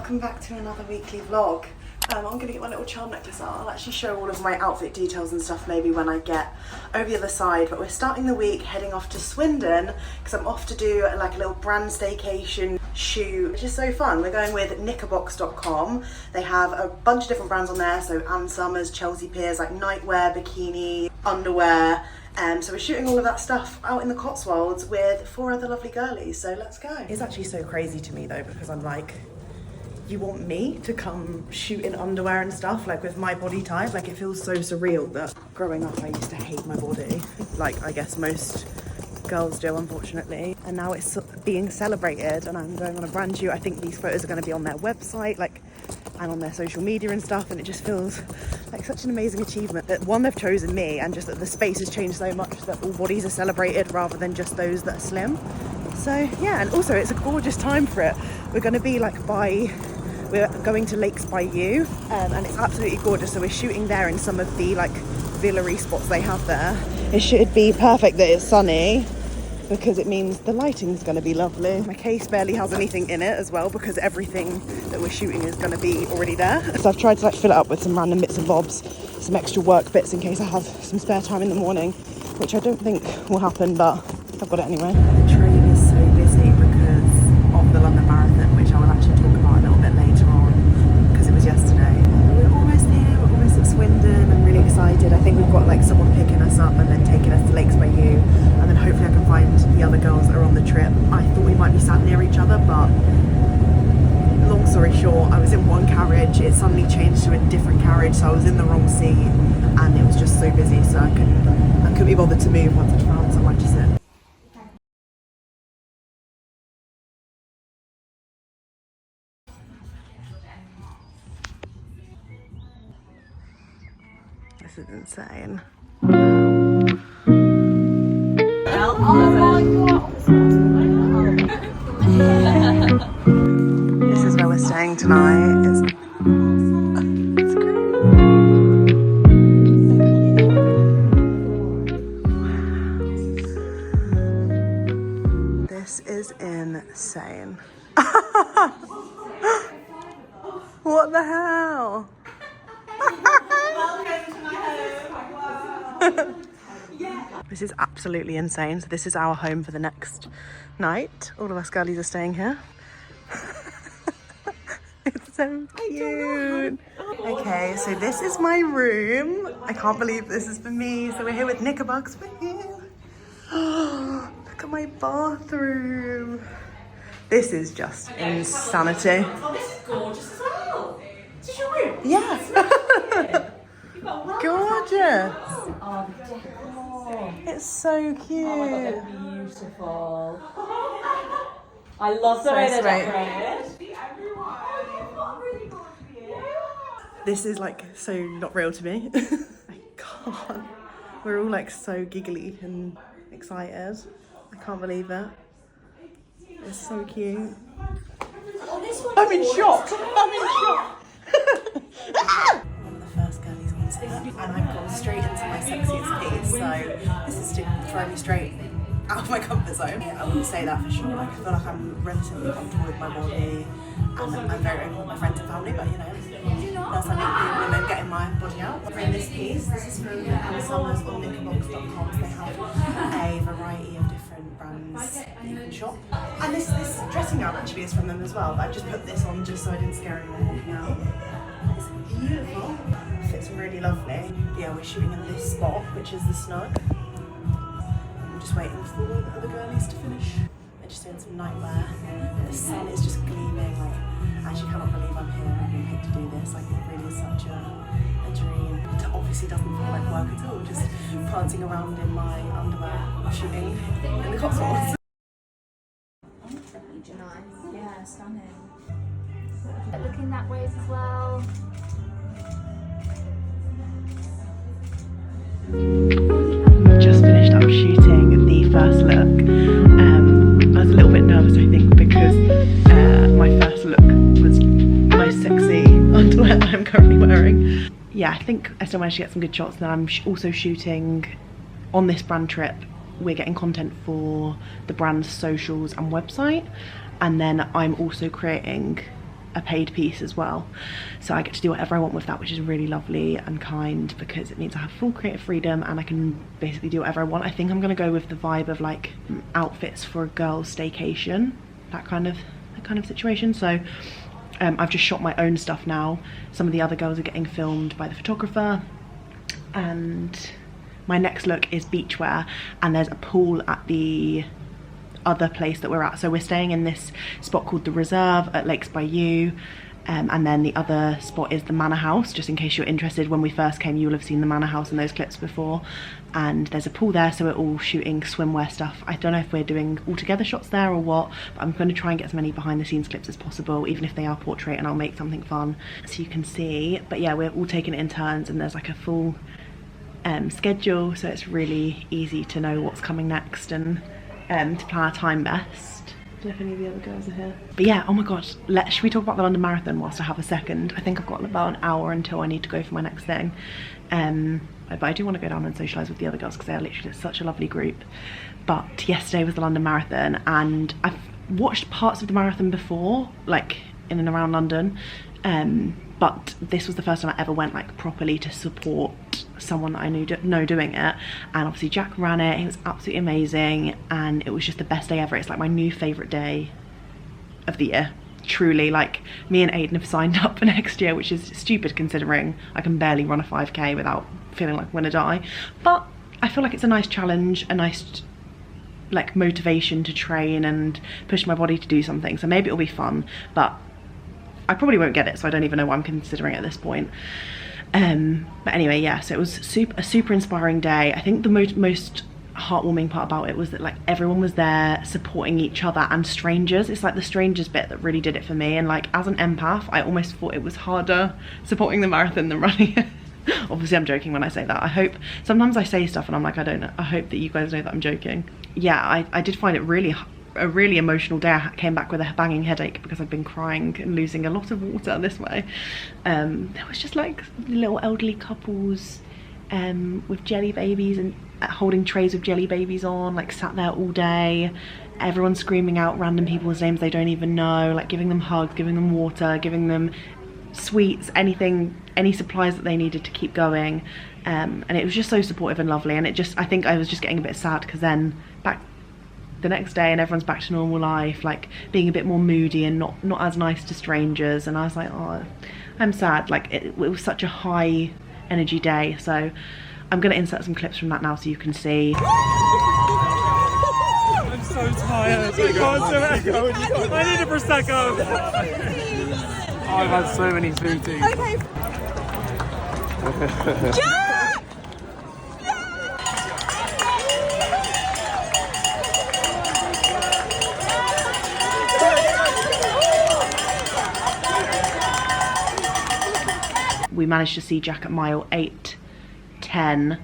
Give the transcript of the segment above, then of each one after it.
welcome back to another weekly vlog. I'm going to get my little charm necklace out. I'll actually show all of my outfit details and stuff maybe when I get over the other side, but we're starting the week heading off to Swindon because I'm off to do like a little brand staycation shoot, which is so fun. We're going with knickerbox.com. They have a bunch of different brands on there, so Ann Summers, Chelsea Peers, like nightwear, bikini, underwear. So we're shooting all of that stuff out in the Cotswolds with 4 other lovely girlies, so let's go. It's actually so crazy to me though, because I'm like, you want me to come shoot in underwear and stuff, like with my body type? Like, it feels so surreal that growing up I used to hate my body, like I guess most girls do, unfortunately. And now it's being celebrated and I'm going on a brand shoot. I think these photos are going to be on their website, like, and on their social media and stuff, and it just feels like such an amazing achievement that one, they've chosen me, and just that the space has changed so much that all bodies are celebrated rather than just those that are slim. So yeah, and also it's a gorgeous time for it. We're going to be like we're going to Lakes by You, and it's absolutely gorgeous. So we're shooting there in some of the like villa-y spots they have there. It should be perfect that it's sunny, because it means the lighting's going to be lovely. My case barely has anything in it as well, because everything that we're shooting is going to be already there. So I've tried to like fill it up with some random bits and bobs, some extra work bits in case I have some spare time in the morning, which I don't think will happen, but I've got it anyway. The train is so busy because of the London Marathon, which I will actually talk about a little bit later on, because it was yesterday. We're almost here, we're almost at Swindon. I'm really excited. I think we've got like someone picking us up and then taking us to Lakes by You, and then hopefully I can find the other girls that are on the trip. I thought we might be sat near each other, but long story short, I was in one carriage, it suddenly changed to a different carriage, so I was in the wrong seat, and it was just so busy, so I couldn't be bothered to move once I found somewhere to sit. This is insane. This is where we're staying tonight. It's great. This is insane. What the hell? This is absolutely insane. So this is our home for the next night. All of us girlies are staying here. It's so cute. Okay, so this is my room. I can't believe this is for me. So we're here with Knickerbox. We're here. Look at my bathroom. This is just insanity. Oh, this is gorgeous as well. Is this your room? Yeah. Gorgeous. Oh, the decor. It's so cute. Oh my god, they're beautiful. I love the So way they're sweet. decorated. This is like so not real to me. I can't. We're all like so giggly and excited. I can't believe it. It's so cute. I'm in shock. I'm in shock. One of the first girlies on set, and I've gone straight into my sexiest piece. So this is to throw me straight out of my comfort zone. I wouldn't say that for sure. Like, I feel like I'm relatively comfortable with my body, and I'm very open with my friends and family. But you know, that's like me, women getting my body out. For this piece, this is from Ann Summers on knickerbox.com. They have a variety of different brands that you can shop. And this dressing gown actually is from them as well. But I've just put this on just so I didn't scare anyone walking out. It's beautiful. It fits really lovely. Yeah, we're shooting in this spot, which is the snug. I'm just waiting for the other girlies to finish. They're just doing some nightwear. The sun is just gleaming. Like, I actually cannot believe I'm here and being paid to do this. Like, it really is such a dream. It obviously doesn't feel like work at all. Just prancing around in my underwear, shooting in the Cotswolds. Nice, yeah, stunning. Looking that way as well. Just finished up shooting the first look. I was a little bit nervous, I think, because my first look was the most sexy underwear I'm currently wearing. Yeah, I think I still managed to get some good shots. Then I'm also shooting on this brand trip. We're getting content for the brand's socials and website, and then I'm also creating a paid piece as well, so I get to do whatever I want with that, which is really lovely and kind, because it means I have full creative freedom and I can basically do whatever I want. I think I'm gonna go with the vibe of like outfits for a girl's staycation, that kind of situation. So I've just shot my own stuff now. Some of the other girls are getting filmed by the photographer, and my next look is beachwear, and there's a pool at the other place that we're at. So we're staying in this spot called the Reserve at Lakes by You, and then the other spot is the Manor House. Just in case you're interested, when we first came you'll have seen the Manor House in those clips before, and there's a pool there, so we're all shooting swimwear stuff. I don't know if we're doing all together shots there or what, but I'm going to try and get as many behind the scenes clips as possible, even if they are portrait, and I'll make something fun so you can see. But yeah, we're all taking it in turns, and there's like a full schedule, so it's really easy to know what's coming next and to plan our time best. I don't know if any of the other girls are here. But yeah, oh my god, should we talk about the London Marathon whilst I have a second? I think I've got about an hour until I need to go for my next thing. But I do want to go down and socialise with the other girls because they are literally such a lovely group. But yesterday was the London Marathon, and I've watched parts of the marathon before, like in and around London, but this was the first time I ever went like properly to support someone that I know doing it. And obviously Jack ran it, he was absolutely amazing, and it was just the best day ever. It's like my new favourite day of the year, truly. Like, me and Aiden have signed up for next year, which is stupid considering I can barely run a 5k without feeling like I'm gonna die, but I feel like it's a nice challenge, a nice like motivation to train and push my body to do something. So maybe it'll be fun, but I probably won't get it, so I don't even know why I'm considering it at this point. But anyway, yeah, so it was a super inspiring day. I think the most heartwarming part about it was that like everyone was there supporting each other and strangers. It's like the strangers bit that really did it for me, and like as an empath I almost thought it was harder supporting the marathon than running it. Obviously I'm joking when I say that. I hope, sometimes I say stuff and I'm like, I don't know, I hope that you guys know that I'm joking. Yeah, I did find it a really emotional day. I came back with a banging headache because I've been crying and losing a lot of water this way. There was just like little elderly couples with jelly babies and holding trays with jelly babies on, like sat there all day. Everyone screaming out random people's names they don't even know, like giving them hugs, giving them water, giving them sweets, anything, any supplies that they needed to keep going. And it was just so supportive and lovely. And I think I was just getting a bit sad because then back the next day and everyone's back to normal life, like being a bit more moody and not as nice to strangers, and I was like, oh, I'm sad. Like it was such a high energy day. So I'm gonna insert some clips from that now so you can see. I'm so tired. I need a Prosecco. I've had so many smoothies. Okay. We managed to see Jack at mile 8, 10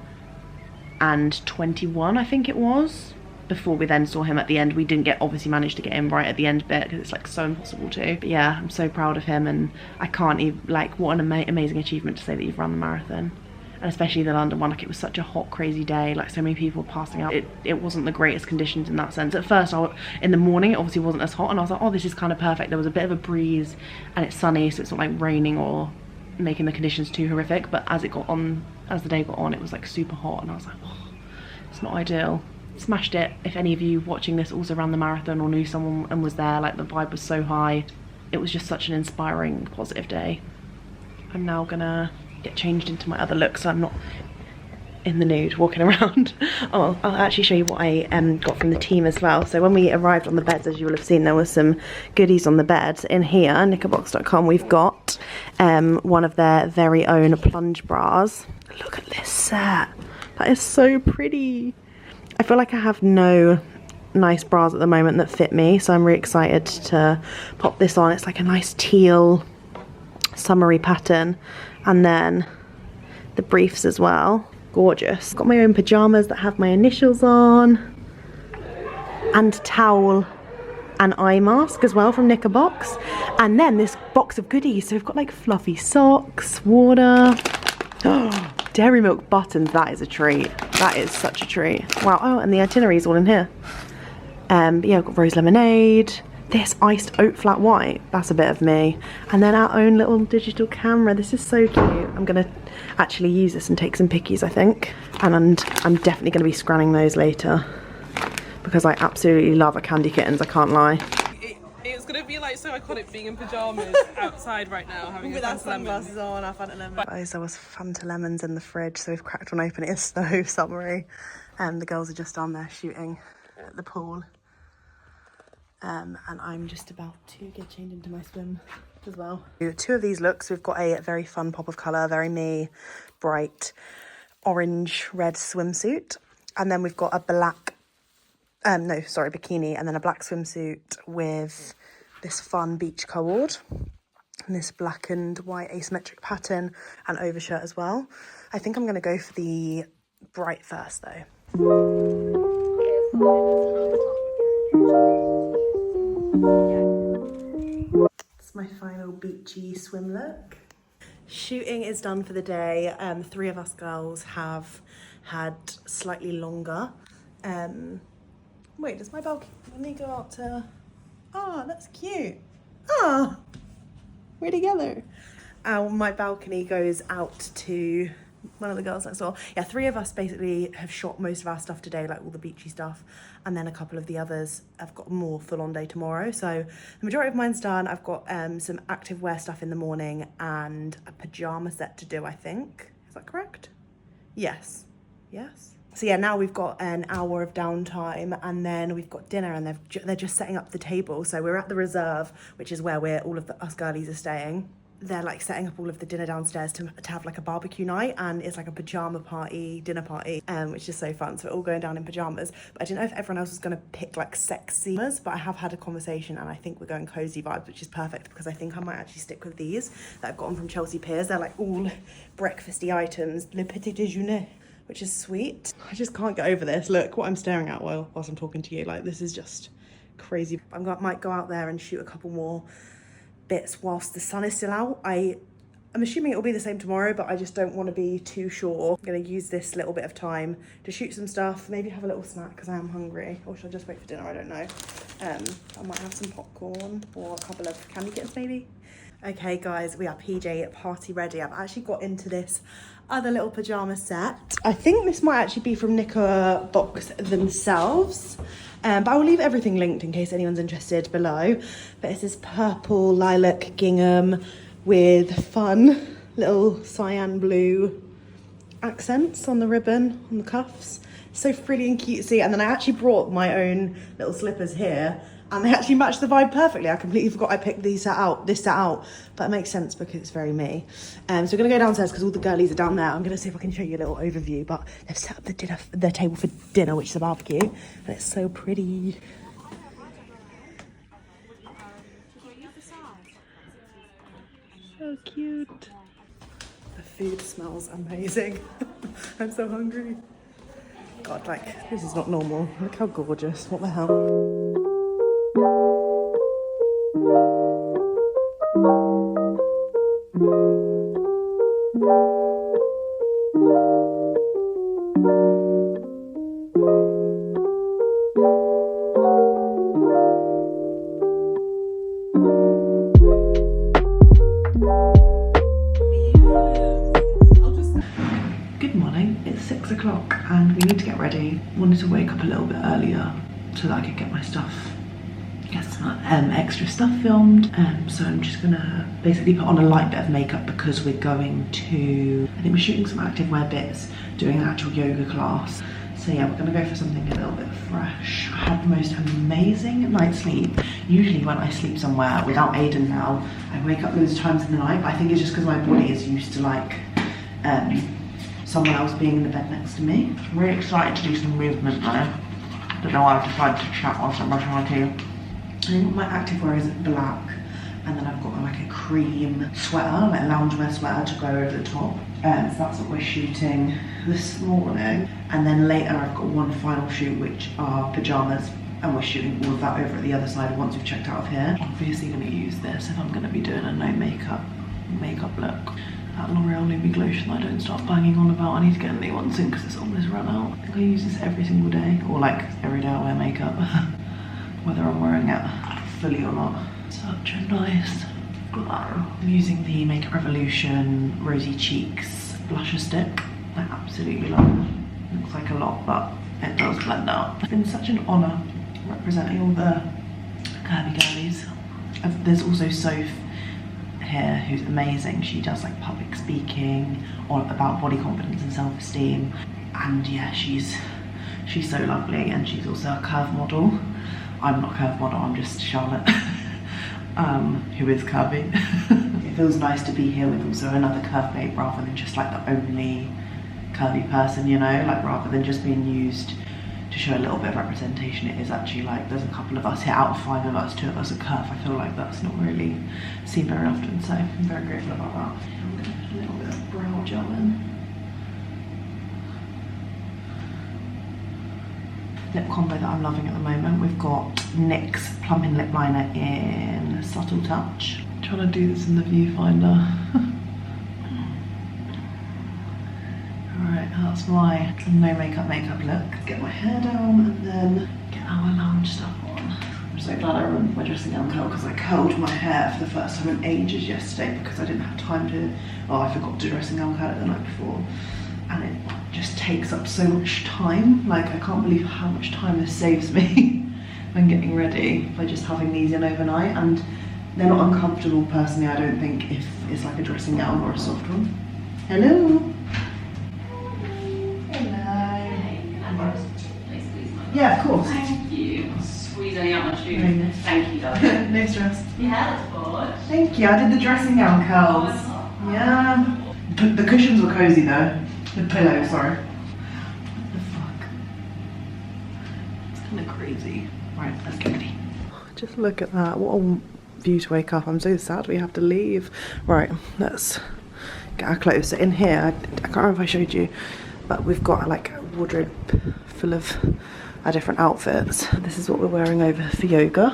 and 21, I think it was, before we then saw him at the end. We didn't obviously manage to get him right at the end bit because it's like so impossible to. But yeah, I'm so proud of him, and I can't even, like, what an amazing achievement to say that you've run the marathon. And especially the London one, like it was such a hot, crazy day, like so many people were passing out. It wasn't the greatest conditions in that sense. At first, in the morning, it obviously wasn't as hot, and I was like, oh, this is kind of perfect. There was a bit of a breeze, and it's sunny, so it's not like raining or making the conditions too horrific. But as the day got on, it was like super hot, and I was like, oh, it's not ideal. Smashed it. If any of you watching this also ran the marathon or knew someone and was there, like the vibe was so high. It was just such an inspiring, positive day. I'm now gonna get changed into my other look so I'm not in the nude walking around. Oh, I'll actually show you what I got from the team as well. So when we arrived on the beds, as you will have seen, there was some goodies on the beds. In here, knickerbox.com, we've got one of their very own plunge bras. Look at this set. That is so pretty. I feel like I have no nice bras at the moment that fit me, so I'm really excited to pop this on. It's like a nice teal summery pattern, and then the briefs as well. Gorgeous. Got my own pajamas that have my initials on, and towel and eye mask as well from Knickerbox, and then this box of goodies. So we've got like fluffy socks, water, dairy milk buttons. That is a treat. That is such a treat. Wow. Oh, and the itinerary's all in here. But yeah, I've got rose lemonade. this iced oat flat white, that's a bit of me. And then our own little digital camera. This is so cute. I'm gonna actually use this and take some pickies, I think. And I'm definitely gonna be scanning those later because I absolutely love a candy kittens, I can't lie. It's gonna be like so iconic being in pajamas outside right now, having With a our Fanta lemon. sunglasses on, our Fanta lemon. Guys, there was Fanta lemons in the fridge, so we've cracked one open. It is so summery. And the girls are just down there shooting at the pool. And I'm just about to get changed into my swim as well. Two of these looks, we've got a very fun pop of colour, very me, bright orange red swimsuit. And then we've got a black, bikini, and then a black swimsuit with this fun beach cord. And this black and white asymmetric pattern and overshirt as well. I think I'm going to go for the bright first though. It's my final beachy swim look. Shooting is done for the day. 3 of us girls have had slightly longer. Wait, does my balcony go out to... Oh, that's cute. Oh, we're together. My balcony goes out to one of the girls next door. Yeah, 3 of us basically have shot most of our stuff today, like all the beachy stuff, and then a couple of the others have got more full-on day tomorrow. So the majority of mine's done. I've got some activewear stuff in the morning and a pajama set to do, I think. Is that correct? Yes. Yes. So yeah, now we've got an hour of downtime, and then we've got dinner, and they're just setting up the table. So we're at the Reserve, which is where all of us girlies are staying. They're like setting up all of the dinner downstairs to have like a barbecue night, and it's like a pajama party, dinner party, which is so fun. So we're all going down in pajamas. But I didn't know if everyone else was going to pick like sexy, but I have had a conversation and I think we're going cozy vibes, which is perfect because I think I might actually stick with these that I've gotten from Chelsea Piers. They're like all breakfasty items, le petit déjeuner, which is sweet. I just can't get over this. Look what I'm staring at whilst I'm talking to you. Like, this is just crazy. Might go out there and shoot a couple more bits whilst the sun is still out. I'm assuming it will be the same tomorrow, but I just don't want to be too sure. I'm going to use this little bit of time to shoot some stuff, maybe have a little snack because I am hungry, or should I just wait for dinner? I don't know. I might have some popcorn or a couple of candy kittens maybe. Okay guys, we are PJ party ready. I've actually got into this other little pajama set. I think this might actually be from Knicker Box themselves. But I will leave everything linked in case anyone's interested below. But it's this purple lilac gingham with fun little cyan blue accents on the ribbon, on the cuffs. So frilly and cutesy. And then I actually brought my own little slippers here, and they actually match the vibe perfectly. I completely forgot I picked this set out, but it makes sense because it's very me. So we're gonna go downstairs because all the girlies are down there. I'm gonna see if I can show you a little overview, but they've set up the table for dinner, which is a barbecue, and it's so pretty. So cute. The food smells amazing. I'm so hungry. God, like, this is not normal. Look how gorgeous, what the hell? Good morning, it's 6 o'clock and we need to get ready. Wanted to wake up a little bit earlier so that I could get my stuff, get some extra stuff filmed. So I'm just gonna basically put on a light bit of makeup because we're going to, I think we're shooting some activewear bits, doing an actual yoga class. So yeah, we're gonna go for something a little bit fresh. I had the most amazing night's sleep. Usually when I sleep somewhere without Aiden now, I wake up loads of times in the night, but I think it's just because my body is used to like someone else being in the bed next to me. I'm really excited to do some movement though. Don't know why I've decided to chat whilst I'm brushing my teeth. I think my activewear is black, and then I've got like a cream sweater, like a loungewear sweater to go over the top. So that's what we're shooting this morning. And then later I've got one final shoot, which are pajamas, and we're shooting all of that over at the other side once we've checked out of here. Obviously gonna use this if I'm gonna be doing a no makeup look. That L'Oreal New Glow lotion I don't start banging on about. I need to get a new one soon because it's almost run out. I think I use this every single day, or like every day I wear makeup. Whether I'm wearing it fully or not. Such a nice glow. I'm using the Makeup Revolution Rosy Cheeks blusher stick. I absolutely love it. Looks like a lot, but it does blend out. It's been such an honour representing all the curvy girlies. There's also Soph here, who's amazing. She does like public speaking or about body confidence and self-esteem, and yeah, she's so lovely. And she's also a curve model. I'm not a curve model, I'm just Charlotte, who is curvy. It feels nice to be here with also another curve babe rather than just like the only curvy person, you know, like rather than just being used to show a little bit of representation. It is actually like there's a couple of us here out of 5 of us, 2 of us are curve. I feel like that's not really seen very often, so I'm very grateful about that. I'm gonna put a little bit of brow gel in. Lip combo that I'm loving at the moment. We've got NYX Plumping Lip Liner in Subtle Touch. I'm trying to do this in the viewfinder. Alright, that's my no makeup look. Get my hair down and then get our lounge stuff on. I'm so glad I remembered my dressing gown curl because I curled my hair for the first time in ages yesterday because I didn't have time to, I forgot to dressing gown curl it the night before. And it just takes up so much time. Like, I can't believe how much time this saves me when getting ready by just having these in overnight. And they're not uncomfortable personally, I don't think, if it's like a dressing gown or a soft one. Hello. Yeah, of course. Thank you. Squeeze any out my shoe. Thank you, darling. No stress. Yeah, that's good. Thank you. I did the dressing gown curls. Yeah. The cushions were cozy though. The pillow, sorry. What the fuck? It's kind of crazy. Right, let's get ready. Just look at that. What a view to wake up. I'm so sad we have to leave. Right, let's get our clothes. So in here, I can't remember if I showed you, but we've got like a wardrobe full of our different outfits. This is what we're wearing over for yoga.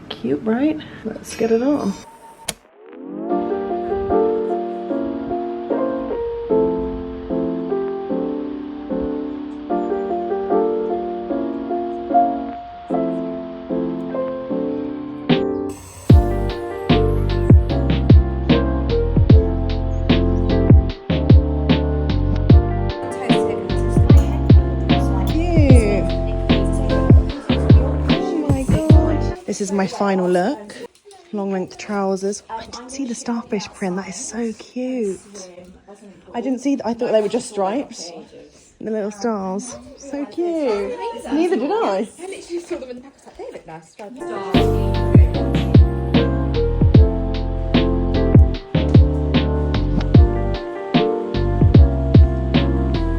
Cute, right? Let's get it on. This is my final look. Long length trousers. I didn't see the starfish print. That is so cute. I didn't see that. I thought they were just stripes. The little stars. So cute. Neither did I. I literally saw them in the pack. I was like, they look nice.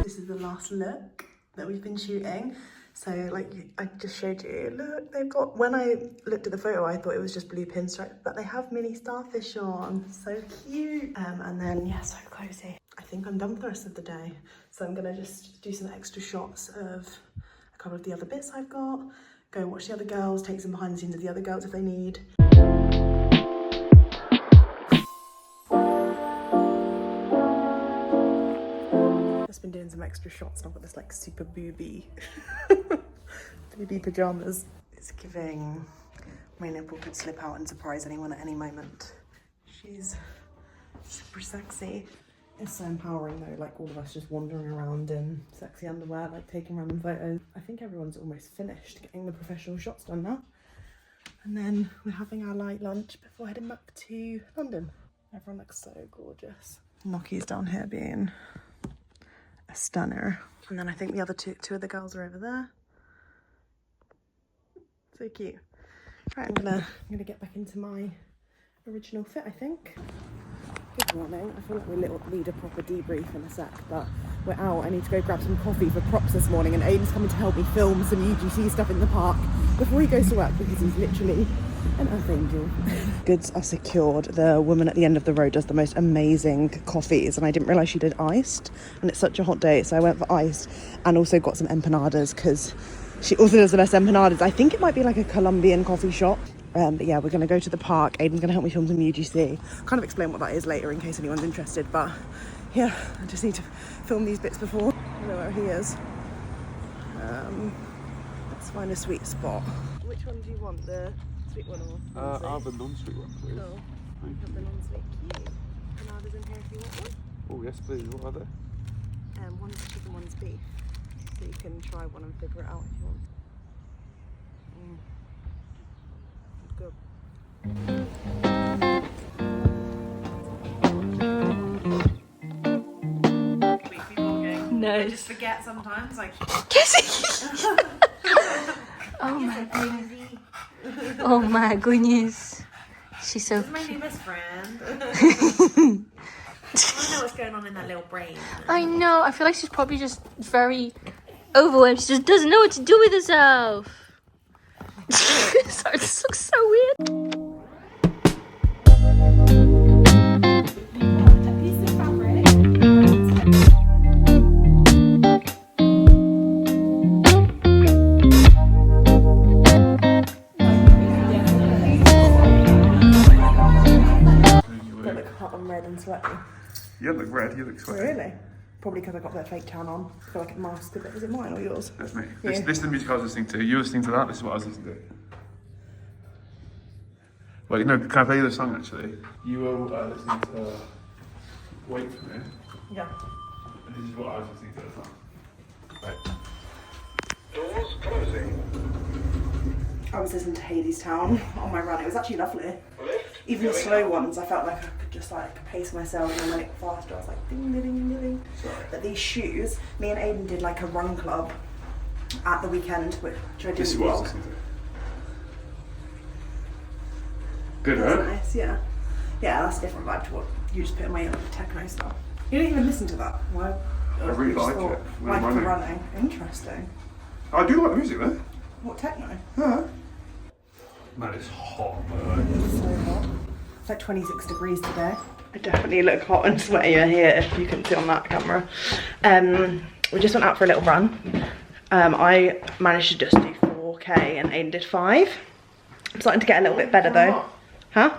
This is the last look that we've been shooting. So like I just showed you, look, they've got, when I looked at the photo, I thought it was just blue pinstripes, but they have mini starfish on. So cute. And then, yeah, so cozy. I think I'm done for the rest of the day. So I'm gonna just do some extra shots of a couple of the other bits I've got, go and watch the other girls, take some behind the scenes of the other girls if they need. Just been doing some extra shots and I've got this like super booby pajamas. It's giving my nipple could slip out and surprise anyone at any moment. She's super sexy. It's so empowering though, like all of us just wandering around in sexy underwear, like taking random photos. I think everyone's almost finished getting the professional shots done now. And then we're having our light lunch before heading back to London. Everyone looks so gorgeous. Noki's down here being a stunner. And then I think the other two of the girls are over there. So cute. Right, I'm gonna get back into my original fit, I think. Good morning. I feel like we need a proper debrief in a sec, but we're out. I need to go grab some coffee for props this morning, and Aiden's coming to help me film some UGC stuff in the park before he goes to work because he's literally an earth angel. Goods are secured. The woman at the end of the road does the most amazing coffees, and I didn't realise she did iced, and it's such a hot day, so I went for iced and also got some empanadas because she also does the best empanadas. I think it might be like a Colombian coffee shop. But yeah, we're going to go to the park. Aiden's going to help me film some UGC. I'll kind of explain what that is later in case anyone's interested. But yeah, I just need to film these bits before. I know where he is. Let's find a sweet spot. Which one do you want? The sweet one or? I'll have the non-sweet one, please. Cool. I have the non-sweet cute. Bananas in here if you want one. Oh yes, please. What are they? One's chicken, one's beef. So you can try one and figure it out if you want. Good. No. I just forget sometimes. Like. Oh my goodness. Oh my goodness. She's so This is my new best friend. I don't know what's going on in that little brain. I know. I feel like she's probably just very overwhelmed. She just doesn't know what to do with herself. Sorry, this looks so weird. I'm red and sweaty. You look red, you look sweaty. Really? Probably because I got that fake tan on. I feel like it masked a bit. Is it mine or yours? That's me. Yeah. This is the music I was listening to. You were listening to that, this is what I was listening to. Well, you know, can I play you the song actually? You were listening to Wait For Me. Yeah. And this is what I was listening to at the time. Right. Doors closing. I was listening to Hadestown on my run. It was actually lovely. Even the slow ones, I felt like I could just like pace myself, and then when it got faster, I was like ding ding ding ding. But these shoes, me and Aiden did like a run club at the weekend, which I didn't This is what I was vlog. listening to. Good, That's right? nice, yeah. Yeah, that's a different vibe to what you just put in my techno stuff. You don't even listen to that. Why? I really just like thought, it when like I'm for running. running. Interesting. I do like the music though. What techno? Huh? Man, it's hot, man. It's so hot. It's like 26 degrees today. I definitely look hot and sweatier here, if you can see on that camera. We just went out for a little run. I managed to just do 4K and Aiden did 5. I'm starting to get a little bit better though. Huh?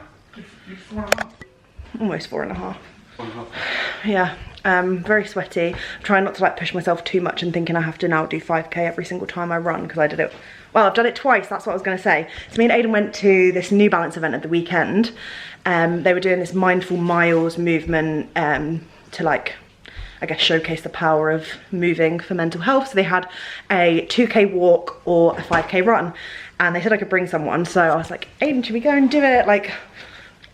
Almost 4.5. Yeah, very sweaty. I'm trying not to like push myself too much and thinking I have to now do 5K every single time I run, because I did it, well, I've done it twice, that's what I was gonna say. So me and Aiden went to this New Balance event at the weekend. They were doing this mindful miles movement to like, I guess, showcase the power of moving for mental health. So they had a 2K walk or a 5K run, and they said I could bring someone. So I was like, Aiden, should we go and do it? Like,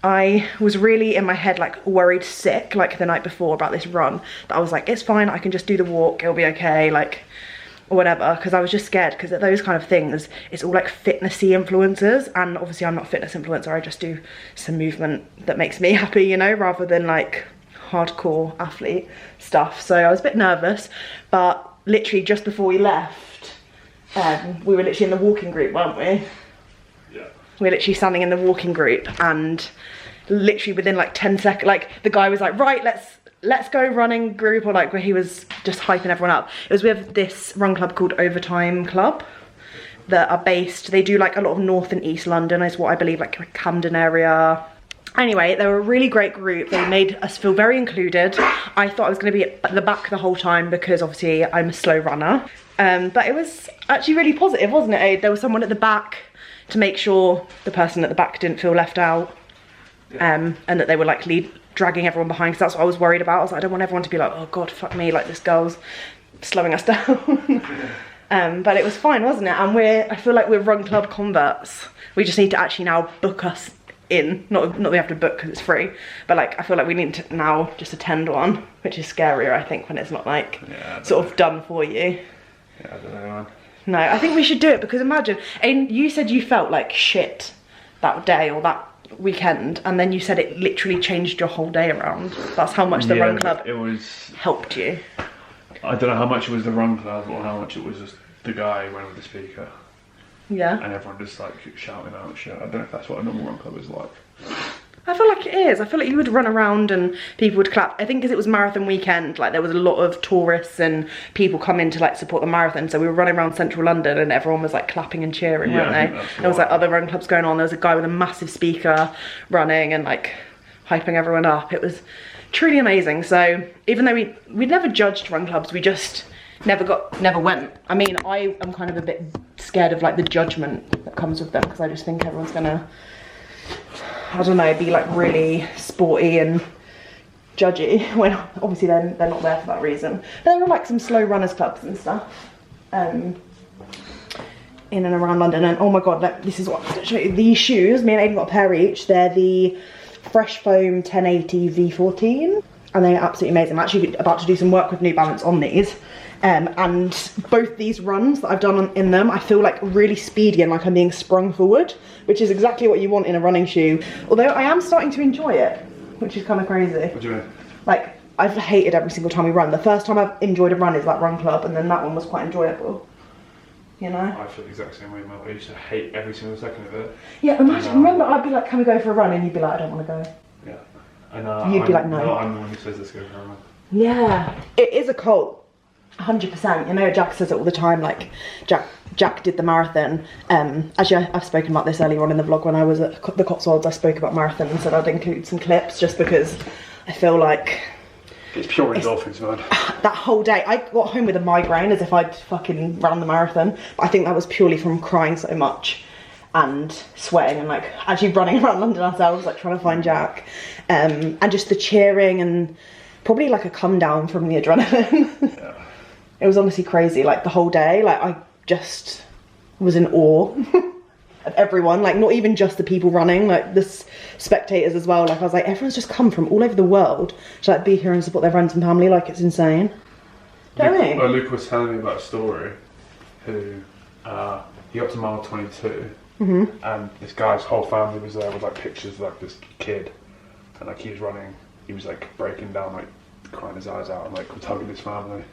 I was really in my head like worried sick like the night before about this run, that I was like, it's fine, I can just do the walk, it'll be okay, like, or whatever, because I was just scared, because at those kind of things it's all like fitnessy influencers, and obviously I'm not a fitness influencer, I just do some movement that makes me happy, you know, rather than like hardcore athlete stuff. So I was a bit nervous, but literally just before we left, we were literally in the walking group, weren't we? Yeah. We were literally standing in the walking group, and literally within like 10 seconds, like the guy was like, right, let's go running group, or like where he was just hyping everyone up. It was with this run club called Overtime Club that are based, they do like a lot of North and East London is what I believe, like Camden area. Anyway, they were a really great group. They made us feel very included. I thought I was going to be at the back the whole time because obviously I'm a slow runner. But it was actually really positive, wasn't it, Aid? There was someone at the back to make sure the person at the back didn't feel left out. And that they were like dragging everyone behind, because that's what I was worried about. I was like, I don't want everyone to be like, oh God, fuck me, like this girl's slowing us down. But it was fine, wasn't it? And I feel like we're run club converts. We just need to actually now book us in. Not that we have to book because it's free, but like I feel like we need to now just attend one, which is scarier, I think, when it's not like sort of done for you. Yeah, I don't know, man. No, I think we should do it, because imagine, and you said you felt like shit that day or that weekend, and then you said it literally changed your whole day around. That's how much the run club helped you. I don't know how much it was the run club or how much it was just the guy running with the speaker. Yeah. And everyone just like shouting out shit. I don't know if that's what a normal run club is like. I feel like it is. I feel like you would run around and people would clap. I think because it was marathon weekend, like there was a lot of tourists and people come in to like support the marathon. So we were running around central London and everyone was like clapping and cheering, weren't they? There was like other run clubs going on. There was a guy with a massive speaker running and like hyping everyone up. It was truly amazing. So even though we never judged run clubs, we just never went. I mean, I am kind of a bit scared of like the judgment that comes with them, because I just think everyone's gonna, I don't know, be like really sporty and judgy when obviously they're not there for that reason. There are like some slow runners clubs and stuff in and around London, and oh my god, this is what I'm gonna show you. These shoes, me and Aiden got a pair each. They're the Fresh Foam 1080 V14 and they're absolutely amazing. I'm actually about to do some work with New Balance on these. And both these runs that I've done in them, I feel like really speedy and like I'm being sprung forward, which is exactly what you want in a running shoe. Although I am starting to enjoy it, which is kind of crazy. What do you mean? Like, I've hated every single time we run. The first time I've enjoyed a run is that run club, and then that one was quite enjoyable. You know? I feel the exact same way, man. I used to hate every single second of it. Yeah, remember I'd be like, can we go for a run? And you'd be like, I don't want to go. Yeah. And you'd be like, no. I'm the one who says let's go for a run. Yeah, it is a cult. 100%. You know, Jack says it all the time. Like, Jack did the marathon. Actually, I've spoken about this earlier on in the vlog when I was at the Cotswolds. I spoke about marathon and said I'd include some clips just because I feel like it's pure endorphins, man. That whole day, I got home with a migraine as if I'd fucking ran the marathon. But I think that was purely from crying so much and sweating and like actually running around London ourselves, like trying to find Jack, and just the cheering and probably like a come down from the adrenaline. Yeah. It was honestly crazy, like the whole day. Like I just was in awe of everyone, like not even just the people running, like the spectators as well. Like I was like, everyone's just come from all over the world to like be here and support their friends and family. Like it's insane. Do you know what I mean? Luke was telling me about a story who he got to mile 22 and this guy's whole family was there with like pictures of like this kid, and like he was running, he was like breaking down, like crying his eyes out and like was hugging his family.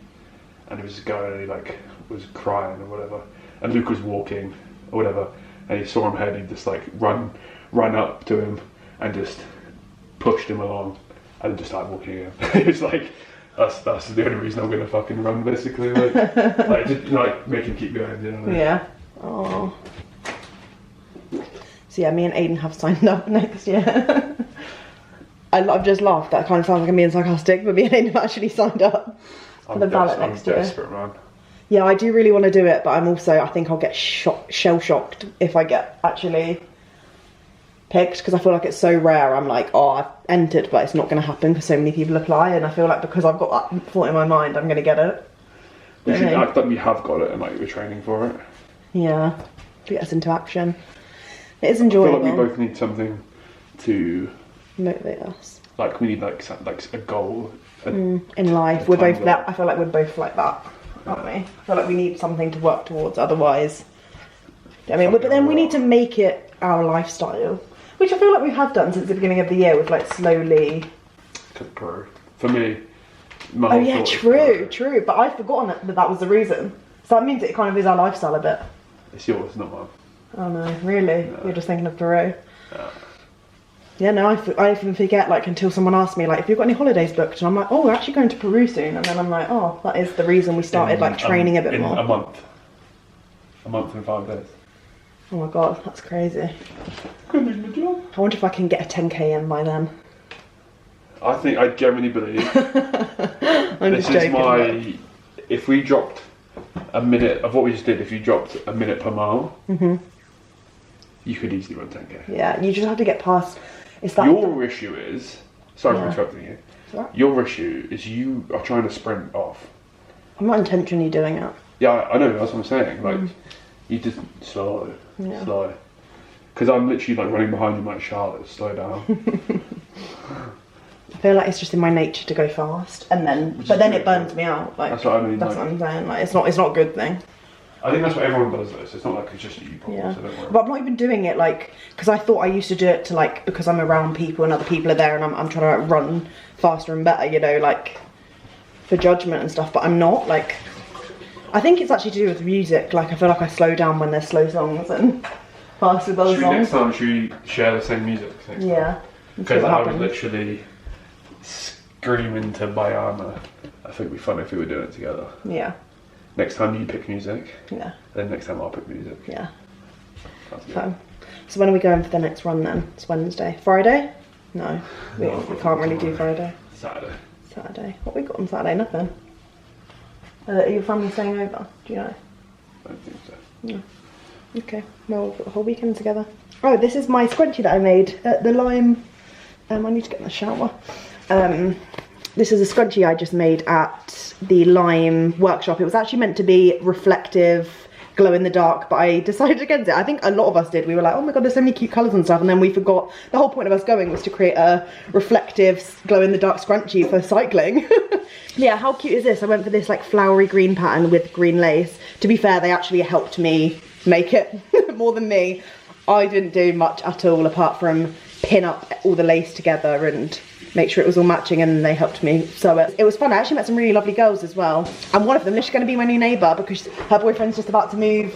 And he was just going and he like was crying or whatever. And Luke was walking or whatever. And he saw him ahead and he just like run up to him and just pushed him along and just started walking again. He was like, that's the only reason I'm gonna fucking run basically. Like just like make him keep going, you know what I mean? Yeah. Oh. So yeah, me and Aiden have signed up next year. I've just laughed. That kind of sounds like I'm being sarcastic, but me and Aiden have actually signed up. For the ballot next year. Desperate, man. Yeah, I do really want to do it, but I'm also, I think I'll get shell shocked if I get actually picked, because I feel like it's so rare. I'm like, oh, I've entered, but it's not going to happen because so many people apply, and I feel like because I've got that thought in my mind, I'm going to get it. We should act like we have got it and like we're training for it. Yeah, to get us into action. It is enjoyable. I feel like we both need something to motivate us. Like we need like a goal. In life, we're both that. I feel like we're both like that, aren't we? I feel like we need something to work towards. Otherwise, I mean, but then we need to make it our lifestyle, which I feel like we have done since the beginning of the year. With like slowly. For me, my oh yeah, true. But I've forgotten that was the reason. So that means it kind of is our lifestyle a bit. It's yours, not mine. Oh no, really? No. You're just thinking of Peru. Yeah. Yeah, no, I even forget, like, until someone asks me, like, if you've got any holidays booked, and I'm like, oh, we're actually going to Peru soon, and then I'm like, oh, that is the reason we started, like, training a bit more. A month and 5 days. Oh my god, that's crazy. I wonder if I can get a 10k in by then. I genuinely believe I'm just joking. If we dropped a minute of what we just did, if you dropped a minute per mile, you could easily run 10k. Yeah, you just have to get past. It's that your issue is, sorry for interrupting you. Right. Your issue is you are trying to sprint off. I'm not intentionally doing it. Yeah, I know, that's what I'm saying. Like, you just slow. Because I'm literally like running behind you like Charlotte, slow down. I feel like it's just in my nature to go fast, and then, but then it burns me out. Like, that's what I mean. That's what I'm saying. Like, it's not a good thing. I think that's what everyone does though, so it's not like it's just you, Paul, yeah. So don't worry. But I'm not even doing it like, because I thought I used to do it to like, because I'm around people and other people are there and I'm trying to like, run faster and better, you know, like for judgment and stuff, but I'm not. Like, I think it's actually to do with music. Like, I feel like I slow down when there's slow songs and fast with other songs. Next time, should we share the same music? Yeah. Because I was literally screaming to Pajama. I think it'd be fun if we were doing it together. Yeah. Next time you pick music. Yeah. Then next time I'll pick music. Yeah. Fun. So when are we going for the next run then? It's Wednesday. Friday? No. We can't really do Friday. Saturday. What we got on Saturday? Nothing. Are your family staying over? Do you know? I don't think so. No. Okay, well, we've got the whole weekend together. Oh, this is my scrunchie that I made at the Lime. I need to get in the shower. This is a scrunchie I just made at the Lime workshop. It was actually meant to be reflective, glow in the dark, but I decided against it. I think a lot of us did. We were like, oh my god, there's so many cute colours and stuff, and then we forgot the whole point of us going was to create a reflective, glow in the dark scrunchie for cycling. Yeah, how cute is this? I went for this like flowery green pattern with green lace. To be fair, they actually helped me make it more than me. I didn't do much at all apart from pin up all the lace together and make sure it was all matching, and they helped me sew it. It was fun. I actually met some really lovely girls as well, and one of them is going to be my new neighbour because her boyfriend's just about to move.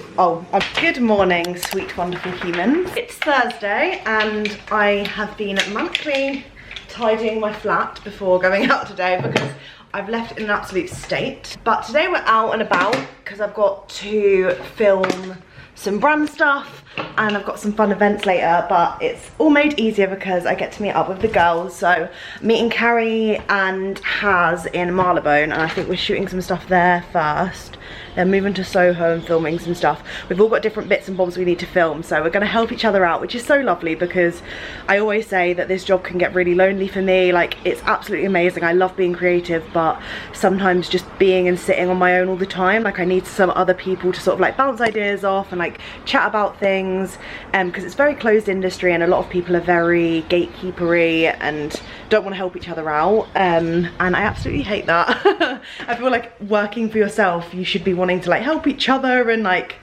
Good morning, sweet wonderful humans. It's Thursday and I have been manically tidying my flat before going out today because I've left it in an absolute state. But today we're out and about because I've got to film some brand stuff and I've got some fun events later, but it's all made easier because I get to meet up with the girls. So meeting Carrie and Haz in Marylebone, and I think we're shooting some stuff there first. Then moving to Soho and filming some stuff. We've all got different bits and bobs we need to film, so we're going to help each other out, which is so lovely because I always say that this job can get really lonely for me. Like, it's absolutely amazing. I love being creative, but sometimes just being and sitting on my own all the time, like I need some other people to sort of like bounce ideas off and like chat about things, because it's a very closed industry and a lot of people are very gatekeepery and don't want to help each other out, and I absolutely hate that. I feel like working for yourself, you should be wanting to like help each other and like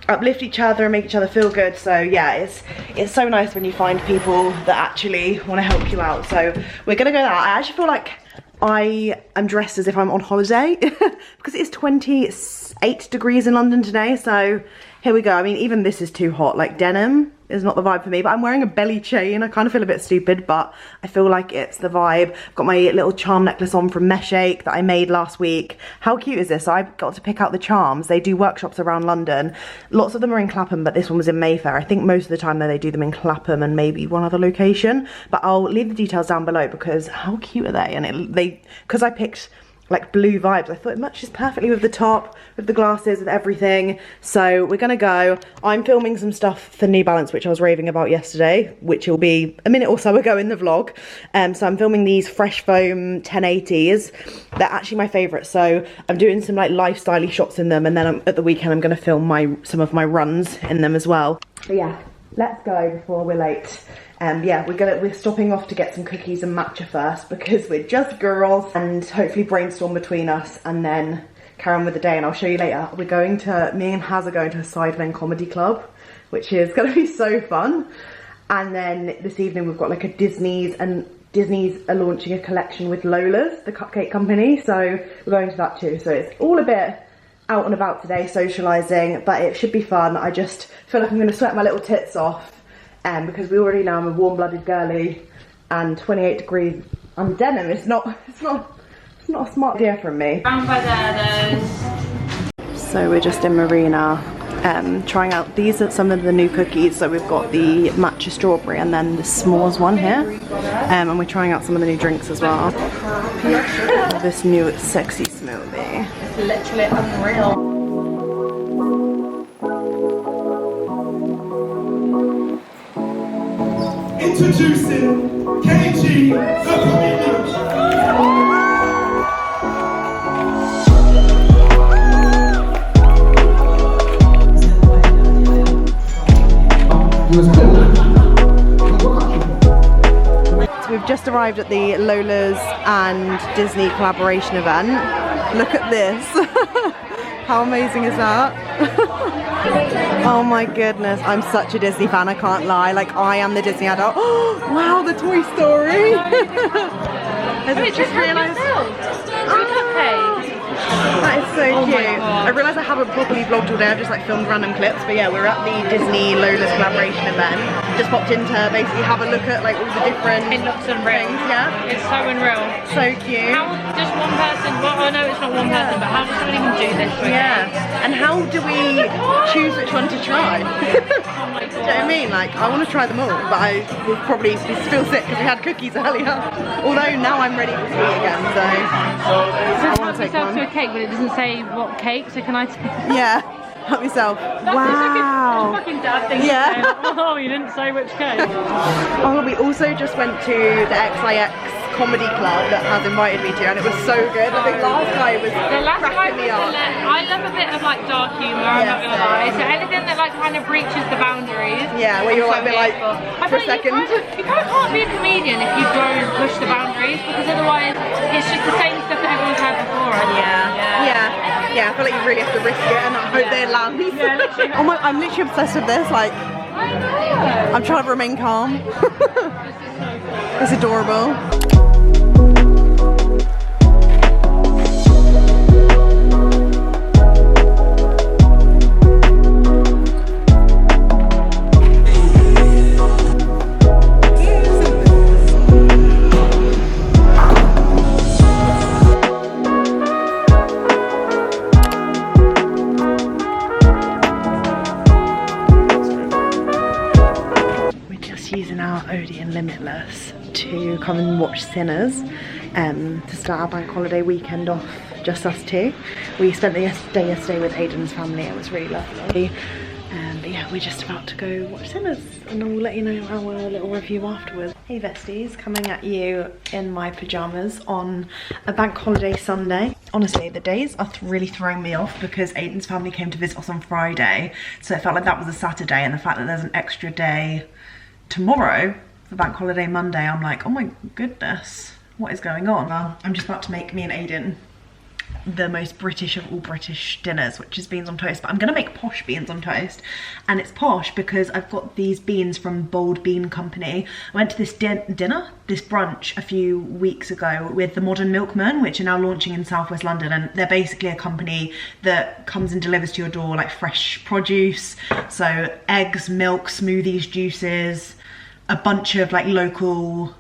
uplift each other and make each other feel good. So yeah, it's so nice when you find people that actually want to help you out. So we're gonna go out. I actually feel like I am dressed as if I'm on holiday because it is 28 degrees in London today, so here we go. I mean, even this is too hot. Like, denim is not the vibe for me, but I'm wearing a belly chain. I kind of feel a bit stupid, but I feel like it's the vibe. I've got my little charm necklace on from Meshake that I made last week. How cute is this? So I got to pick out the charms. They do workshops around London. Lots of them are in Clapham, but this one was in Mayfair. I think most of the time though they do them in Clapham and maybe one other location, but I'll leave the details down below because how cute are they? And because I picked like blue vibes, I thought it matches perfectly with the top, with the glasses, with everything. So we're gonna go. I'm filming some stuff for New Balance, which I was raving about yesterday, which will be a minute or so ago in the vlog. So I'm filming these Fresh Foam 1080s. They're actually my favorite. So I'm doing some like lifestyle-y shots in them, and then at the weekend I'm gonna film some of my runs in them as well. But yeah, let's go before we're late. Yeah, we're stopping off to get some cookies and matcha first because we're just girls, and hopefully brainstorm between us and then carry on with the day. And I'll show you later. Me and Haz are going to a Sidemen comedy club, which is going to be so fun. And then this evening we've got like a Disney's are launching a collection with Lola's, the cupcake company. So we're going to that too. So it's all a bit out and about today, socialising, but it should be fun. I just feel like I'm going to sweat my little tits off. Because we already know I'm a warm-blooded girly, and 28 degrees on denim it's not a smart idea from me. Round by there, So we're just in Marina, trying out, these are some of the new cookies. So we've got the matcha strawberry and then the s'mores one here, and we're trying out some of the new drinks as well. This new sexy smoothie. It's literally unreal. Introducing KG, the comedian. So we've just arrived at the Lola's and Disney collaboration event. Look at this. How amazing is that? Oh my goodness, I'm such a Disney fan, I can't lie. Like, I am the Disney adult. Oh, wow, the Toy Story. I just realised. That is so cute. I realise I haven't properly vlogged all day, I've just like filmed random clips, but yeah, we're at the Disney Lola's collaboration event. Just popped in to basically have a look at like all the different It looks unreal. things, yeah? It's so unreal. So cute. How does one person, well I know it's not one person, but how does someone even do this? Yeah, and how do we choose which one to try? Oh my Do you know what I mean? Like, I want to try them all, but I will probably feel sick because we had cookies earlier. Although now I'm ready for sweet again, so I want to take one. To a cake, but it doesn't say what cake, so can I take Yeah. Help yourself. That's Wow. a fucking dad thing. Yeah. To say. Oh, you didn't say which cake. Oh, we also just went to the XIX comedy club that has invited me to, and it was so good. I think last guy was The last guy cracking me was up. I love a bit of like dark humour, I'm not gonna lie. So anything that like kind of breaches the boundaries. Yeah, where you're like a bit like, I for a feel like second. you kind of can't be a comedian if you don't push the boundaries, because otherwise it's just the same stuff that everyone's had before. Yeah, I feel like you really have to risk it, and I hope they land. Yeah, literally. Oh my, I'm literally obsessed with this. Like, I know. I'm trying to remain calm. It's adorable. Using our Odeon Limitless to come and watch Sinners to start our bank holiday weekend off, just us two. We spent the day yesterday with Aiden's family. It was really lovely. But yeah, we're just about to go watch Sinners, and I'll let you know our little review afterwards. Hey besties, coming at you in my pyjamas on a bank holiday Sunday. Honestly, the days are really throwing me off because Aiden's family came to visit us on Friday, so it felt like that was a Saturday, and the fact that there's an extra day tomorrow for bank holiday Monday, I'm like, oh my goodness, what is going on? Well, I'm just about to make me and Aiden the most British of all British dinners, which is beans on toast, but I'm gonna make posh beans on toast. And it's posh because I've got these beans from Bold Bean Company. I went to this this brunch a few weeks ago with the Modern Milkman, which are now launching in southwest London, and they're basically a company that comes and delivers to your door like fresh produce, so eggs, milk, smoothies, juices, a bunch of like local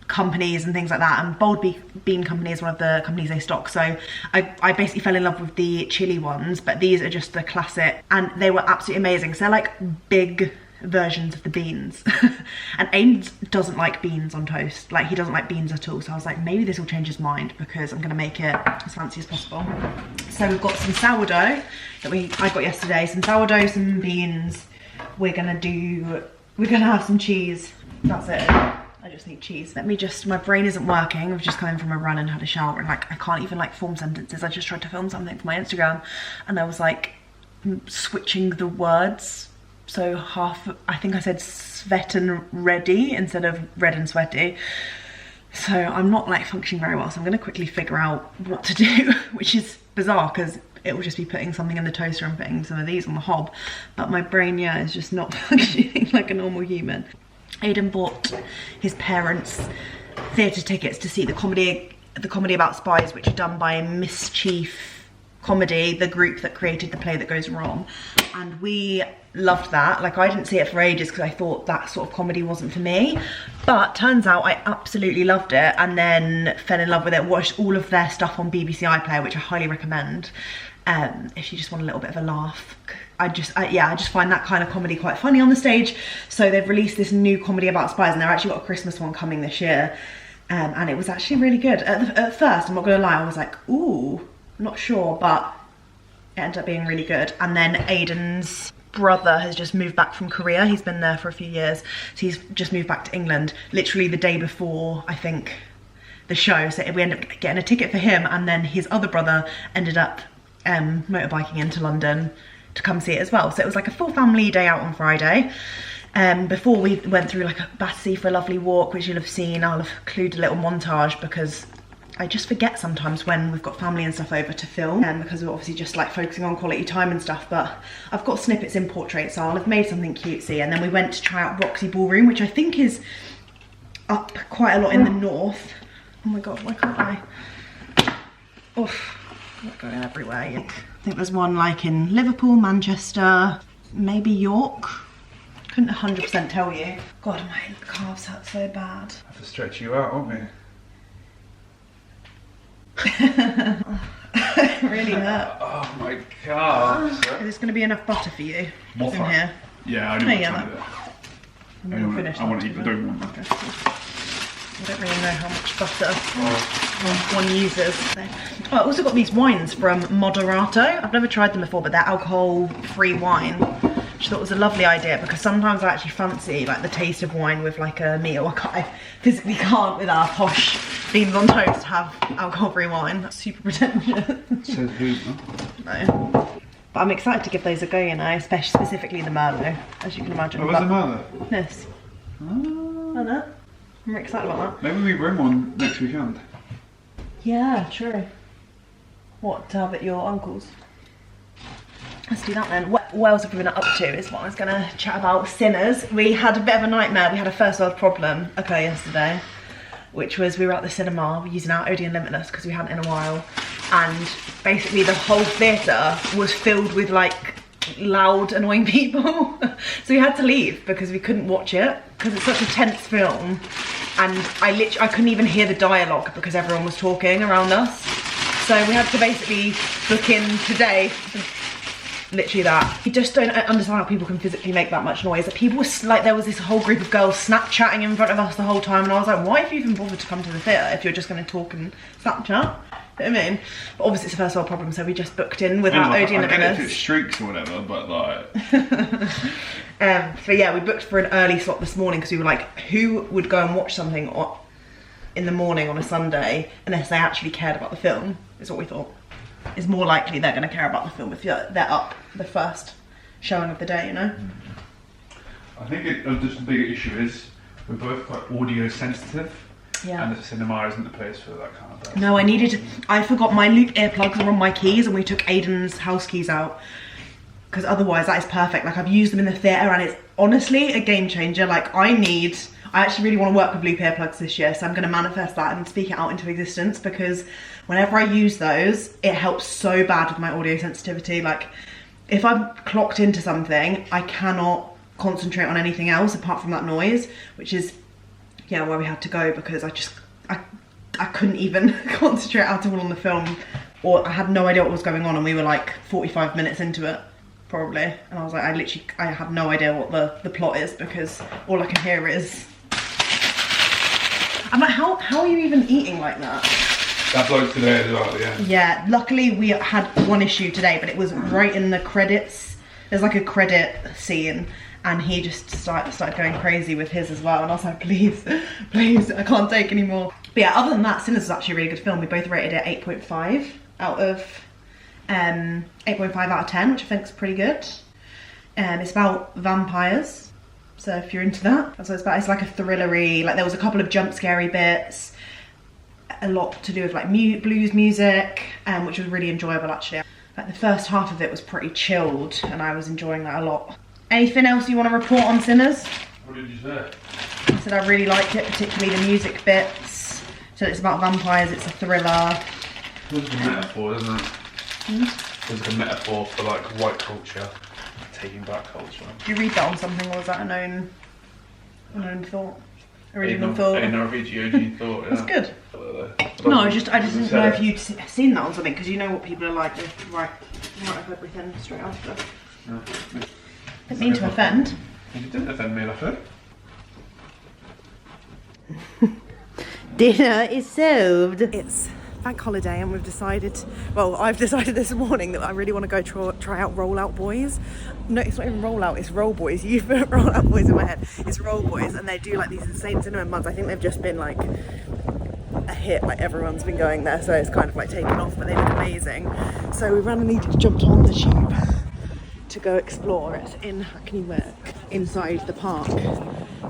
companies and things like that, and Bold Bean Company is one of the companies they stock. So I basically fell in love with the chili ones, but these are just the classic, and they were absolutely amazing. So they're like big versions of the beans. And Aiden doesn't like beans on toast, like he doesn't like beans at all, so I was like, maybe this will change his mind because I'm gonna make it as fancy as possible. So we've got some sourdough that I got yesterday, some sourdough, some beans. We're gonna have some cheese. That's it. I just need cheese. My brain isn't working. I've just come in from a run and had a shower, and like I can't even like form sentences. I just tried to film something for my Instagram, and I was like switching the words. So I think I said sweat and ready instead of red and sweaty. So I'm not like functioning very well. So I'm gonna quickly figure out what to do, which is bizarre because it will just be putting something in the toaster and putting some of these on the hob. But my brain, yeah, is just not functioning like a normal human. Aiden bought his parents theatre tickets to see the comedy about spies, which are done by Mischief Comedy, the group that created The Play That Goes Wrong, and we loved that. Like, I didn't see it for ages because I thought that sort of comedy wasn't for me, but turns out I absolutely loved it, and then fell in love with it. Watched all of their stuff on BBC iPlayer, which I highly recommend if you just want a little bit of a laugh. I just find that kind of comedy quite funny on the stage. So they've released this new comedy about spies, and they've actually got a Christmas one coming this year, and it was actually really good. At first, I'm not gonna lie, I was like, ooh, not sure, but it ended up being really good. And then Aiden's brother has just moved back from Korea. He's been there for a few years, so he's just moved back to England literally the day before, I think, the show. So we ended up getting a ticket for him, and then his other brother ended up motorbiking into London to come see it as well. So it was like a full family day out on Friday. Before we went through like a Battersea for a lovely walk, which you'll have seen. I'll have included a little montage because I just forget sometimes when we've got family and stuff over to film, because we're obviously just like focusing on quality time and stuff. But I've got snippets in portrait, so I'll have made something cutesy. And then we went to try out Roxy Ballroom, which I think is up quite a lot in the north. Oh my god, why can't I? Oof, I'm not going everywhere yet. I think there's one like in Liverpool, Manchester, maybe York. Couldn't 100% tell you. God, my calves hurt so bad. I have to stretch you out, won't we? It really hurt. Oh my god. Is this going to be enough butter for you? More in fat. here? Yeah, I do want to yeah, try that- that. I want to eat, but don't want that. I don't really know how much butter one uses. Oh, I also got these wines from Moderato. I've never tried them before, but they're alcohol-free wine, which I thought was a lovely idea because sometimes I actually fancy like the taste of wine with like a meal. I physically can't with our posh beans on toast have alcohol-free wine. That's super pretentious. Says who? No. But I'm excited to give those a go, you know, especially specifically the Merlot, as you can imagine. Oh, where's the Merlot? Yes. Oh. I know. I'm very excited about that. Maybe we bring one next weekend. Yeah, true. What, to have at your uncle's? Let's do that then. What else have we been up to is what I was going to chat about. Sinners. We had a bit of a nightmare. We had a first world problem occur yesterday, which was we were at the cinema, we're using our Odeon Limitless because we hadn't in a while, and basically the whole theatre was filled with like loud, annoying people. So we had to leave because we couldn't watch it because it's such a tense film, and I couldn't even hear the dialogue because everyone was talking around us. So we had to basically book in today. Literally that. You just don't understand how people can physically make that much noise. People were like, there was this whole group of girls Snapchatting in front of us the whole time, and I was like, why have you even bothered to come to the theatre if you're just going to talk and Snapchat? You know what I mean? But obviously it's a first world problem, so we just booked in with our Odeon Limitless. I get it if it's streaks or whatever, but like... So yeah, we booked for an early slot this morning because we were like, who would go and watch something in the morning on a Sunday unless they actually cared about the film, is what we thought. It's more likely they're going to care about the film if they're up the first showing of the day, you know? I think just the bigger issue is we're both quite audio sensitive, and the cinema isn't the place for that kind of thing. No, I forgot my loop earplugs were on my keys, and we took Aiden's house keys out because otherwise that is perfect. Like, I've used them in the theatre and it's honestly a game changer. Like, I actually really want to work with loop earplugs this year, so I'm going to manifest that and speak it out into existence, because whenever I use those, it helps so bad with my audio sensitivity. Like, if I'm clocked into something, I cannot concentrate on anything else apart from that noise, which is, yeah, where we had to go because I couldn't even concentrate at all on the film, or I had no idea what was going on, and we were like 45 minutes into it, probably, and I was like, I have no idea what the plot is because all I can hear is... I'm like, how are you even eating like that? That bloke today as well, yeah. Yeah, luckily we had one issue today, but it was right in the credits. There's like a credit scene, and he just started going crazy with his as well, and I was like, please, I can't take any more. But yeah, other than that, Sinners was actually a really good film. We both rated it 8.5 out of 8.5 out of 10, which I think is pretty good. It's about vampires. So if you're into that, that's what it's about. It's like a thrillery, like there was a couple of jump scary bits, a lot to do with like blues music, which was really enjoyable actually. Like the first half of it was pretty chilled and I was enjoying that a lot. Anything else you want to report on Sinners? What did you say? I said I really liked it, particularly the music bits. So it's about vampires, it's a thriller. It's a metaphor, isn't it? It's a metaphor for like white culture. Taking back culture. Did you read that on something, or was that an own thought? Original thought? An original thought, yeah. That's good. No, I just didn't know if you'd seen that on something, because you know what people are like, they write up everything straight after. No. Didn't mean to offend. You didn't offend me, Lafayette. Dinner is served. It's bank holiday and we've decided, well, I've decided this morning that I really want to go try out Roll Out Boys. No, it's not even Roll Out, it's Roll Boys. You've put Roll Out Boys in my head. It's Roll Boys, and they do like these insane cinnamon buns. I think they've just been like a hit, like everyone's been going there, so it's kind of like taken off, but they look amazing. So we randomly jumped on the tube to go explore it in Hackney work inside the park.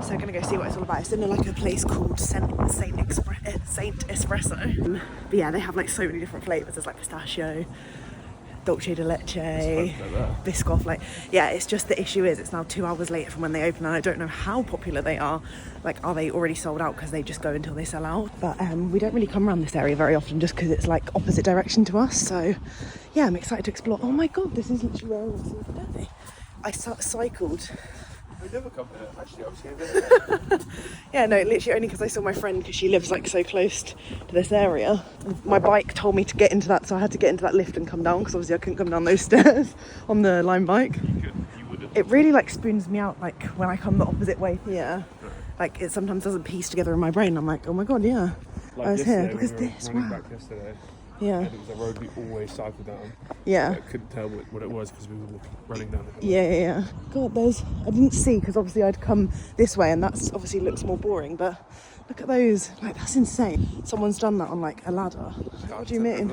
So I'm gonna go see what it's all about. It's in like a place called Saint Espresso. But yeah, they have like so many different flavours. There's like pistachio, dolce de leche, biscoff. Like, yeah, it's just the issue is it's now 2 hours later from when they open, and I don't know how popular they are. Like, are they already sold out because they just go until they sell out? But we don't really come around this area very often just because it's like opposite direction to us. So yeah, I'm excited to explore. Oh my god, this is literally where I was the other day. I cycled. We never come here, actually, I've seen it. Yeah, no, literally only because I saw my friend, because she lives like so close to this area. My bike told me to get into that, so I had to get into that lift and come down, because obviously I couldn't come down those stairs on the Lime bike. You wouldn't. It really like spoons me out, like when I come the opposite way here, like it sometimes doesn't piece together in my brain. I'm like, oh my god, yeah, Like I was here yesterday because when we were this. running Wow. back yesterday, Yeah. and it was a road we always cycled down. Yeah. But I couldn't tell what it was because we were running down the hill. Yeah. God, I didn't see because obviously I'd come this way and that's obviously looks more boring, but look at those, like that's insane. Someone's done that on like a ladder. What do you mean?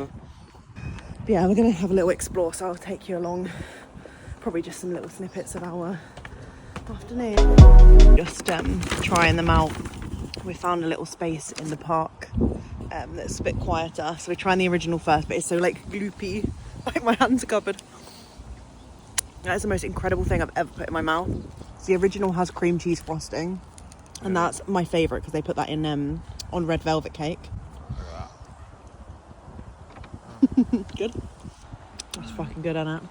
But yeah, we're gonna have a little explore, so I'll take you along. Probably just some little snippets of our afternoon. Just trying them out. We found a little space in the park that's a bit quieter, so we're trying the original first, but it's so like gloopy, like my hands are covered. That is the most incredible thing I've ever put in my mouth. The original has cream cheese frosting, and that's my favourite because they put that in on red velvet cake. Good. That's fucking good, isn't it?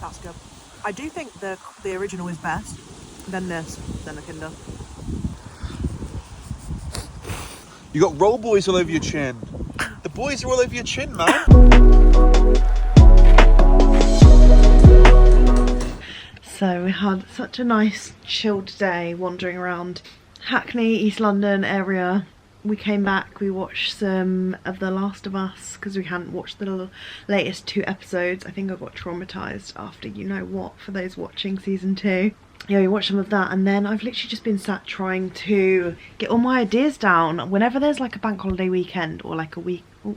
That's good. I do think the original is best, then this, then the Kinder. You got roll boys all over your chin. The boys are all over your chin, man. So we had such a nice chilled day wandering around Hackney, East London area. We came back, we watched some of The Last of Us because we hadn't watched the latest 2 episodes. I think I got traumatised after you know what for those watching season 2. Yeah, we watched some of that, and then I've literally just been sat trying to get all my ideas down. Whenever there's like a bank holiday weekend or like a week... Oh,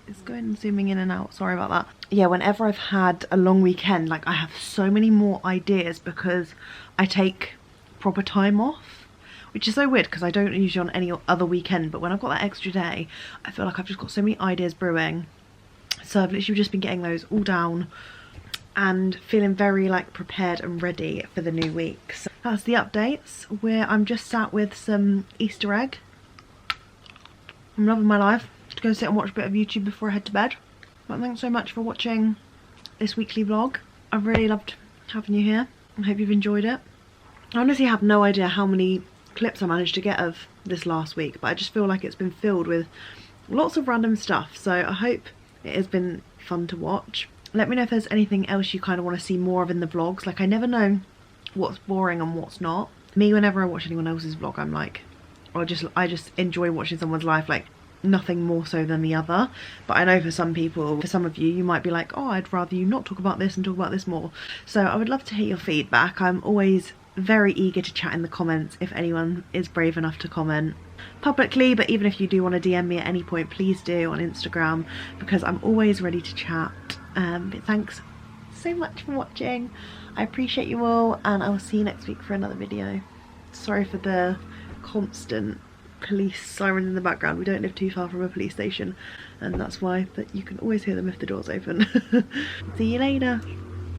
it's going zooming in and out, sorry about that. Yeah, whenever I've had a long weekend, like I have so many more ideas because I take proper time off. Which is so weird because I don't usually on any other weekend, but when I've got that extra day, I feel like I've just got so many ideas brewing. So I've literally just been getting those all down and feeling very like prepared and ready for the new week. So that's the updates, where I'm just sat with some Easter egg. I'm loving my life. To go sit and watch a bit of YouTube before I head to bed. But thanks so much for watching this weekly vlog. I've really loved having you here. I hope you've enjoyed it. I honestly have no idea how many clips I managed to get of this last week, but I just feel like it's been filled with lots of random stuff, so I hope it has been fun to watch. Let me know if there's anything else you kind of want to see more of in the vlogs. Like I never know what's boring and what's not. Me, whenever I watch anyone else's vlog, I'm like, I just enjoy watching someone's life, like nothing more so than the other. But I know for some people, for some of you might be like, oh, I'd rather you not talk about this and talk about this more. So I would love to hear your feedback. I'm always very eager to chat in the comments if anyone is brave enough to comment publicly, but even if you do want to DM me at any point, please do on Instagram because I'm always ready to chat. But thanks so much for watching. I appreciate you all, and I will see you next week for another video. Sorry for the constant police sirens in the background. We don't live too far from a police station, and that's why, but you can always hear them if the door's open. See you later.